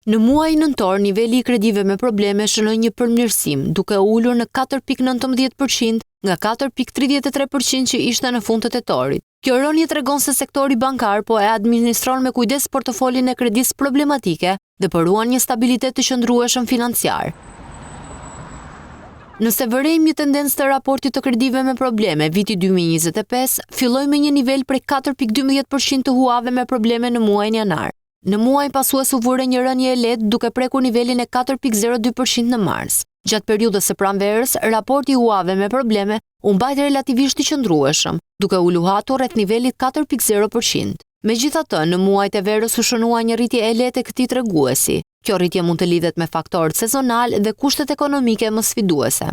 Në muaj nëntor, niveli i kredive me probleme shënoi një përmirësim, duke ulur në 4.19% nga 4.33% që ishte në fund të tetorit. Kjo rënje tregon se sektori bankar po e administron me kujdes portofolin e kredisë problematike dhe përuan një stabilitet të qëndrueshëm financiar. Nëse vërejmë një tendencë të raportit të kredive me probleme, viti 2025 filloi me një nivel prej 4.12% të huave me probleme në muajin janar. Në muaj pasues u vure një rënje e lehtë duke prekur nivelin e 4.02% në mars. Gjatë periudhës së pranverës, raporti i huave me probleme u mbajt relativisht i qëndrueshëm, duke u luhatur rreth nivelit 4.0%. Megjithatë, në muajt e verës u shënua një rritje e lehtë e këtij treguesi. Kjo rritje mund të lidhet me faktorët sezonal dhe kushtet ekonomike më sfiduese.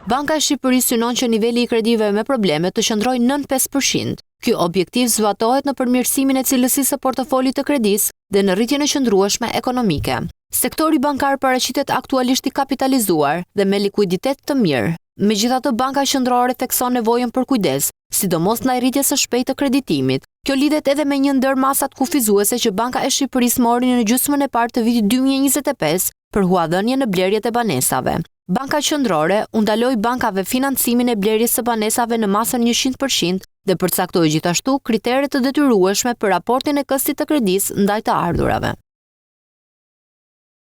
Banka e Shqipërisë synon që niveli i kredive me probleme të qëndrojë nën 5%. Ky objektiv zbatohet në përmirësimin e cilësisë së portofolit të kredisë dhe në rritjen e qëndrueshme ekonomike. Sektori bankar paraqitet aktualisht i kapitalizuar dhe me likuiditet të mirë. Megjithatë, Banka Qendrore thekson nevojën për kujdes, sidomos ndaj rritjes së shpejtë të kreditimit. Kjo lidhet edhe me një ndër masat kufizuese që Banka e Shqipërisë mori në gjysmën e parë të vitit 2025 për huadhënie në blerjet e banesave. Banka Qendrore u ndaloi bankave financimin e blerjes së banesave në masën 100% dhe përcaktoi gjithashtu kriteret të detyrueshme për raportin e këstit të kredisë ndaj të ardhurave.